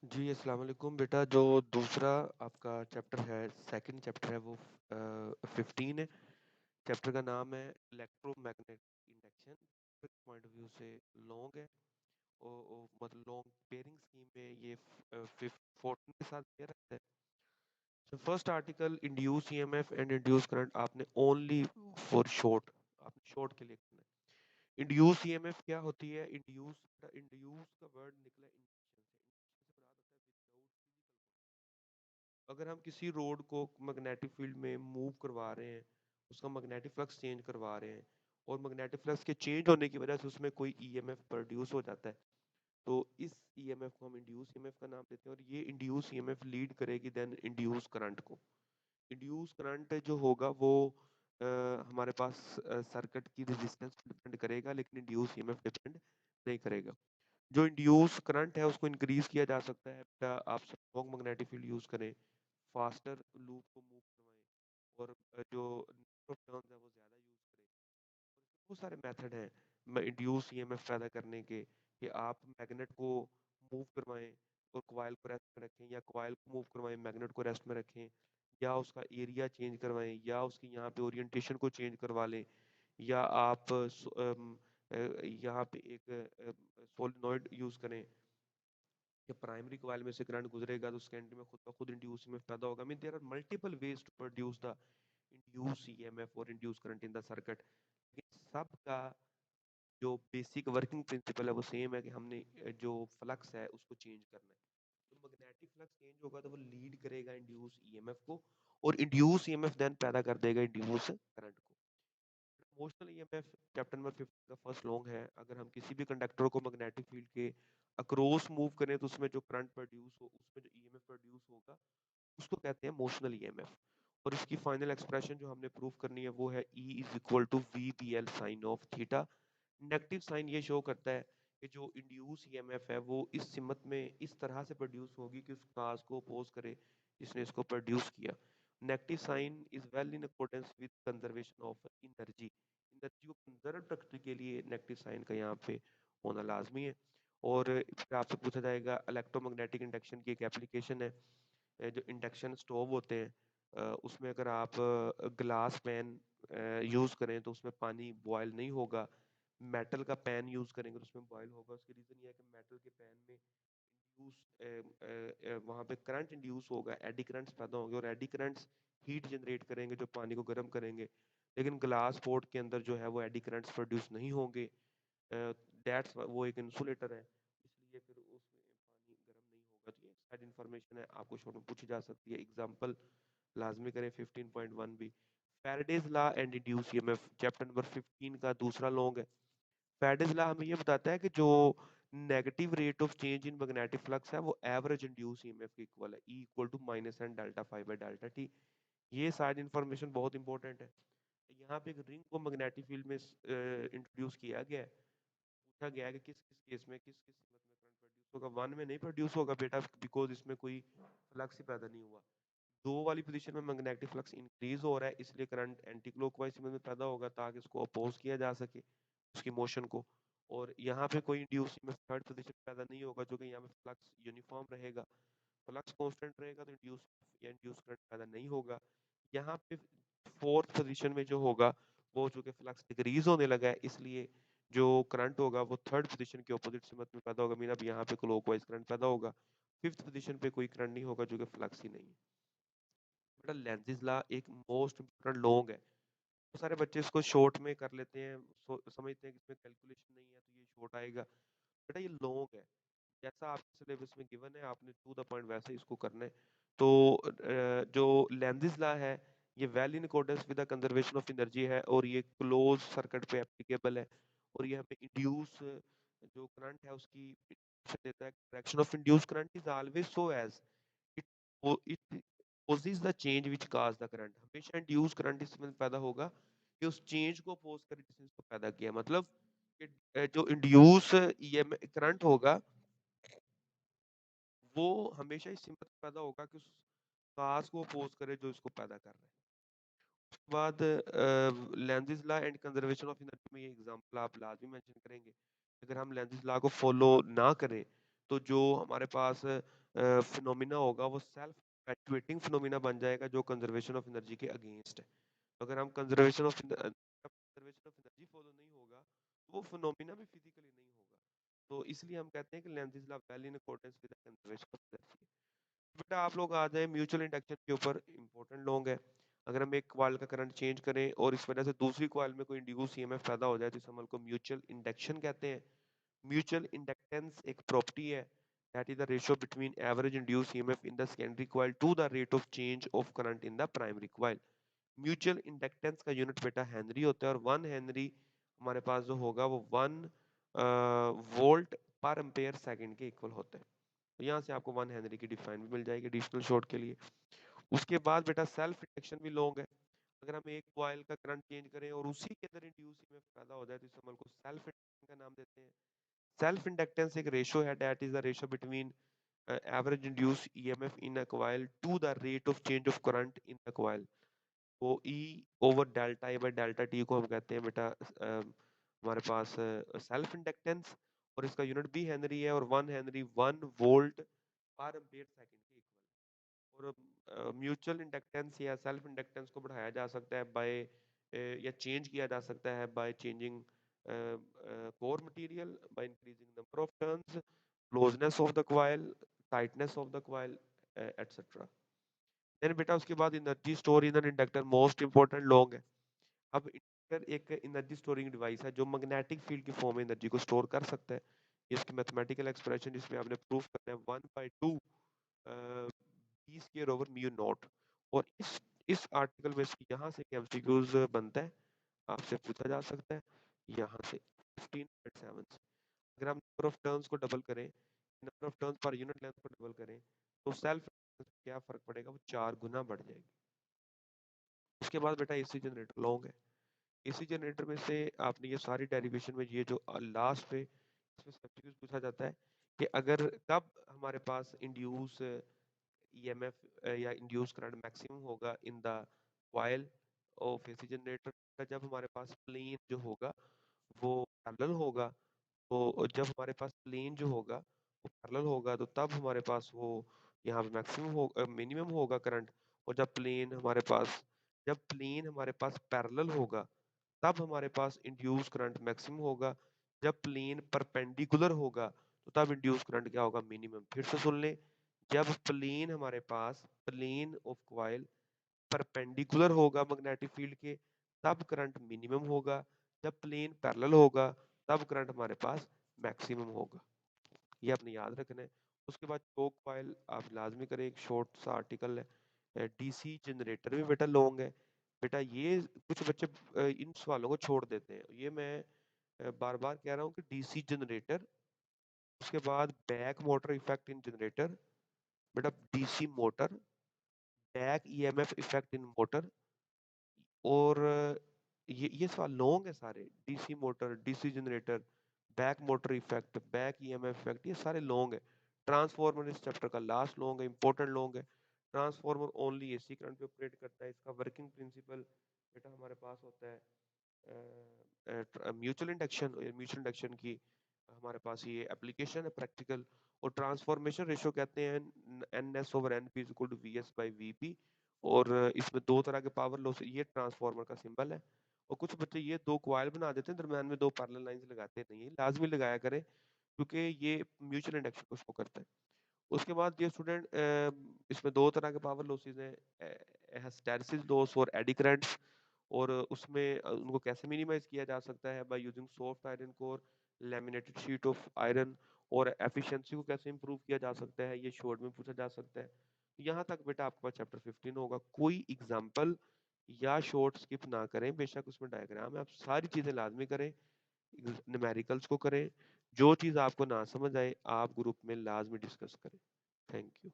जी, अस्सलाम वालेकुम बेटा। जो दूसरा आपका चैप्टर है, सेकंड चैप्टर है, वो 15 है। चैप्टर का नाम है electromagnetic induction. Point of view से लॉन्ग है। मतलब लॉन्ग पेयरिंग स्कीम में ये 14 के साथ दिया रहता है। तो first article, induce EMF and induce current, आपने ओनली फॉर शॉर्ट, आपने शॉर्ट के लिए करना है। इंड्यूस ईएमएफ क्या होती है? इंड्यूस इंड्यूस का वर्ड निकला इंडक्शन से। इंडक्शन से मुराद होता है विदाउट फिजिकल। अगर हम किसी रोड को मैग्नेटिक फील्ड में मूव करवा रहे हैं, उसका मैग्नेटिक फ्लक्स चेंज करवा रहे हैं, और मैग्नेटिक फ्लक्स के चेंज होने की वजह से उसमें कोई ईएमएफ प्रोड्यूस हो जाता है, तो इस ईएमएफ को हम इंड्यूस ईएमएफ का नाम देते हैं। और ये इंड्यूस ईएमएफ लीड करेगी देन इंड्यूस करंट को। इंड्यूस करंट जो होगा वो हमारे पास सर्किट की रेजिस्टेंस डिपेंड करेगा, लेकिन इंड्यूस ईएमएफ डिपेंड नहीं करेगा। जो इंड्यूस करंट है उसको इंक्रीज किया जा सकता है। बेटा, आप स्ट्रॉन्ग मैग्नेटिक फील्ड यूज करें, फास्टर लूप को मूव करवाएं, और जो नंबर ऑफ टर्न्स है वो ज़्यादा यूज करें। बहुत सारे मेथड हैं इंड्यूस ईएमएफ पैदा करने के, कि आप मैग्नेट को मूव करवाएं और कॉइल को रेस्ट में रखें, या कॉइल को मूव करवाएं मैग्नेट को रेस्ट में रखें, या उसका एरिया चेंज करवाएं, या उसकी यहाँ पे ओरिएंटेशन को चेंज करवा लें, या आप यहाँ पे एक सोलेनॉइड यूज करें, कि प्राइमरी कॉइल में से करंट गुजरेगा तो सेकेंडरी में खुद ब खुद इंड्यूस ईएमएफ पैदा होगा। Mean there are multiple ways to produce the induce EMF और induce current in the circuit. लेकिन सबका जो बेसिक वर्किंग प्रिंसिपल है वो सेम है, कि हमने जो फ्लक्स है उसको चेंज करना है। तो मैग्नेटिक फ्लक्स चेंज होगा तो वो लीड करेगा इंड्यूस ईएमएफ को, और इंड्यूस ईएमएफ देन पैदा कर देगा इंड्यूस करंट को। इमोशनल ईएमएफ चैप्टर नंबर 15 का फर्स्ट लॉन्ग है। अगर हम किसी भी कंडक्टर को मैग्नेटिक फील्ड के अक्रॉस मूव करें तो उसमें जो करंट प्रोड्यूस हो, उसमें जो ईएमएफ प्रोड्यूस होगा, उसको कहते हैं मोशनल ईएमएफ। और इसकी फाइनल एक्सप्रेशन जो हमने प्रूव करनी है वो है E is equal to V B L sine of theta. Negative sign ये शो करता है कि जो इंड्यूस ईएमएफ है वो इस सिमत में इस तरह से प्रोड्यूस होगी कि उस काज को अपोज करे जिसने इसको प्रोड्यूस किया। Negative sign is well in accordance with conservation of energy. Energy को कंजर्व रखने के लिए नेगेटिव साइन का यहाँ पे होना लाजमी है। और फिर आपसे पूछा जाएगा इलेक्ट्रोमैग्नेटिक इंडक्शन की एक एप्लीकेशन है। जो इंडक्शन स्टोव होते हैं, उसमें अगर आप ग्लास पैन यूज़ करें तो उसमें पानी बॉयल नहीं होगा। मेटल का पैन यूज़ करेंगे तो उसमें बॉयल होगा। उसकी रीज़न ये है कि मेटल के पैन में इंड्यूस वहाँ पे करंट इंड्यूस होगा, एडी करंट्स पैदा होंगे, और एडी करंट्स हीट जनरेट करेंगे जो पानी को गर्म करेंगे। लेकिन ग्लास पोर्ट के अंदर जो है वो एडी करंट्स प्रोड्यूस नहीं होंगे। दैट्स वो एक इंसुलेटर है, इसलिए फिर उसमें पानी गर्म नहीं होगा। तो ये साइड इन्फॉर्मेशन है, आपको शॉर्ट में पूछी जा सकती है। एग्जांपल लाजमी करें 15.1 भी। Faraday's law and induce EMF chapter number 15 का दूसरा लॉन्ग है। फैराडेज लॉ हमें ये बताता है कि जो negative rate of change in magnetic flux है वो एवरेज इंड्यूस ईएमएफ के इक्वल है, E equal to minus N delta five by delta T. ये साइड इन्फॉर्मेशन बहुत इंपॉर्टेंट है। यहाँ पे एक रिंग को मैग्नेटिक फील्ड में इंट्रोड्यूस किया गया है। पूछा गया है कि किस किस केस में किस किस सूरत में करंट प्रोड्यूस होगा। वन में नहीं प्रोड्यूस होगा बेटा, बिकॉज इसमें कोई फ्लक्स ही पैदा नहीं हुआ। दो वाली पोजीशन में मैग्नेटिक फ्लक्स इंक्रीज हो रहा है, इसलिए करंट एंटी क्लॉकवाइज में पैदा होगा ताकि इसको अपोज किया जा सके उसकी मोशन को। और यहाँ पे कोई इंड्यूस में थर्ड पोजीशन पैदा नहीं होगा, जो कि यहाँ पे फ्लक्स यूनिफॉर्म रहेगा। फ्लक्स कांस्टेंट रहेगा तो इंड्यूस या इंड्यूस करंट पैदा नहीं होगा। यहाँ पे फोर्थ पोजीशन में जो होगा वो चूंकि फ्लक्स डिक्रीज होने लगा है, इसलिए जो करंट होगा वो थर्ड पोजीशन के ऑपोजिट सिमत में पैदा होगा। मीन अब यहाँ पे क्लॉकवाइज करंट पैदा होगा। फिफ्थ पोजीशन पे कोई करंट नहीं होगा, जो कि फ्लक्स ही नहीं है। बेटा, लेंजिस लॉ एक मोस्ट इंपोर्टेंट लॉन्ग है। तो सारे बच्चे इसको शॉर्ट में कर लेते हैं, समझते हैं कि इसमें कैलकुलेशन नहीं है तो ये शॉर्ट आएगा। बेटा, ये लॉन्ग है, जैसा आपके सिलेबस में गिवन है आपने टू द पॉइंट वैसे इसको करना है। तो जो लेंजिस लॉ है ये well in accordance with the conservation of energy है, और ये क्लोज सर्किट पे एप्लीकेबल है। और ये हमें इंड्यूस जो करंट है उसकी देता है। Direction of induce current is always so as it it causes the change which cause the current। हमेशा इंड्यूस करंट इसमें पैदा होगा कि उस चेंज को अपोज करे जिसने इसको पैदा किया। मतलब कि जो इंड्यूस ईएम करंट होगा वो हमेशा इस सिमत में पैदा होगा कि उस काज को अपोज करे जो इसको पैदा कर रहा है। उसके बाद Lenz's law and conservation of energy में ये एग्जांपल आप लाजमी मेंशन करेंगे। अगर हम लेंजिस लॉ को फॉलो ना करें तो जो हमारे पास फिनोमिना होगा वो सेल्फ परपेचुएटिंग फिनोमिना बन जाएगा जो कंजर्वेशन ऑफ एनर्जी के अगेंस्ट है। तो अगर हम कंजर्वेशन ऑफ एनर्जी फॉलो नहीं होगा तो वो फिनोमिना भी फिजिकली नहीं होगा। तो इसलिए हम कहते हैं कि length is law well in accordance with the conservation of energy. बेटा आप लोग आ जाए म्यूचुअल इंडक्शन के ऊपर, इंपॉर्टेंट लॉन्ग है। अगर हम एक कॉइल का करंट चेंज करें और इस वजह से दूसरी कॉइल में कोई इंड्यूस ईएमएफ पैदा हो जाए तो इस अमल को म्यूचुअल इंडक्शन कहते हैं। म्यूचुअल इंडक्टेंस एक प्रॉपर्टी है, that is the ratio between average induced EMF in the secondary coil to the rate of change of current in the primary coil। Mutual inductance का यूनिट बेटा Henry होता है और 1 Henry हमारे पास जो होगा वो 1 वोल्ट पर एम्पेयर सेकंड के इक्वल होता है। तो यहाँ से आपको 1 हेनरी की डिफाइन भी मिल जाएगी एडिशनल शॉर्ट के लिए। उसके बाद बेटा सेल्फ इंडक्शन भी लॉन्ग है। अगर हम एक कॉइल का करंट चेंज करें और उसी के अंदर इंड्यूस ईएमएफ पैदा हो जाए तो इस अमल को सेल्फ इंडक्शन का नाम देते हैं। सेल्फ इंडक्टेंस एक रेशियो है, that is the ratio between average induced EMF in a coil to the rate of change of current in the coil। वो E over delta A by delta T को हम कहते हैं बेटा हमारे पास self inductance, और इसका यूनिट भी हेनरी है और 1 हेनरी 1 वोल्ट पर एम्पियर सेकंड के इक्वल। और म्यूचुअल इंडक्टेंस या सेल्फ इंडक्टेंस को बढ़ाया जा सकता है बाय या चेंज किया जा सकता है by changing core material, by increasing number of turns, closeness of the coil, tightness of the coil etcetera. Then बेटा उसके बाद energy store in an inductor most important long है। अब इंडक्टर एक एनर्जी स्टोरिंग डिवाइस है जो magnetic field की form में एनर्जी को स्टोर कर सकता है। इसकी मैथमेटिकल एक्सप्रेशन जिसमें आपने प्रूफ करना है 1/2 B square over mu naught. और इस आर्टिकल में से यहाँ से एमसीक्यूज बनता है, आपसे पूछा जा सकता है यहाँ से 15.7 से। अगर हम नंबर ऑफ टर्न्स को डबल करें, number of turns per unit length को डबल करें तो सेल्फ क्या फर्क पड़ेगा, वो 4 गुना बढ़ जाएगी। उसके बाद बेटा एसी जनरेटर लॉन्ग है। एसी जनरेटर में से आपने ये सारी डेरिवेशन में ये जो लास्ट पे इसमें सब्स्टिट्यूट पूछा जाता है कि अगर कब हमारे पास इंड्यूस ईएमएफ या इंड्यूस करंट मैक्सिमम होगा in the coil of AC generator का, जब हमारे पास प्लेन जो होगा वो पैरेलल होगा। तो जब हमारे पास प्लेन जो होगा वो पैरेलल होगा तो तब हमारे पास वो यहाँ पे मैक्सिमम हो मिनिमम होगा करंट। और जब प्लेन हमारे पास पैरेलल होगा तब हमारे पास इंड्यूस करंट मैक्सिमम होगा। जब प्लेन परपेंडिकुलर होगा तो तब इंड्यूस करंट क्या होगा, मिनिमम। फिर से सुन लें, जब प्लेन हमारे पास प्लेन ऑफ कॉइल परपेंडिकुलर होगा मैग्नेटिक फील्ड के तब करंट मिनिमम होगा। जब प्लेन पैरेलल होगा तब करंट हमारे पास मैक्सिमम होगा। ये आपने याद रखना है। उसके बाद चोक कॉइल आप लाजमी करें, एक शॉर्ट सा आर्टिकल है। डीसी जनरेटर भी बेटा लॉन्ग है। बेटा ये कुछ बच्चे इन सवालों को छोड़ देते हैं, ये मैं बार बार कह रहा हूँ कि डीसी जनरेटर, उसके बाद back motor effect in generator, बेटा DC motor, back EMF effect in motor, और ये सवाल लॉन्ग है सारे। DC motor, DC generator, back motor effect, back EMF effect, ये सारे लॉन्ग है। ट्रांसफार्मर इस चैप्टर का लास्ट लॉन्ग है, इंपॉर्टेंट लॉन्ग है। ट्रांसफार्मर ओनली एसी करंट पे ऑपरेट करता है। इसका वर्किंग प्रिंसिपल बेटा हमारे पास होता है म्यूचुअल इंडक्शन। म्यूचुअल इंडक्शन की हमारे पास ये एप्लीकेशन है प्रैक्टिकल। और ट्रांसफॉर्मेशन रेशियो कहते हैं N S over N P equal to V S by V P. और इसमें दो तरह के पावर लॉस, ये ट्रांसफार्मर का सिंबल है। और कुछ बच्चे ये दो क्वाइल बना देते हैं, दरम्यान में दो पैरेलल लाइंस लगाते नहीं है, लाजमी लगाया करें क्योंकि ये म्यूचुअल इंडक्शन को शो करता है। उसके बाद ये स्टूडेंट इसमें दो तरह के पावर लॉसेस हैं, हिस्टैरिसीस लॉस और एडी करंट्स। और उसमें उनको कैसे मिनिमाइज किया जा सकता है, by using soft iron core, laminated sheet of iron. और एफिशिएंसी को कैसे इंप्रूव किया जा सकता है, ये शॉर्ट में पूछा जा सकता है। यहाँ तक बेटा आपका चैप्टर 15 होगा। कोई एग्जाम्पल या शॉर्ट स्किप ना करें, बेशक उसमें डायग्राम है, आप सारी चीजें लाजमी करें, न्यूमेरिकल्स को करें। जो चीज़ आपको ना समझ आए आप ग्रुप में लाजमी डिस्कस करें। Thank you.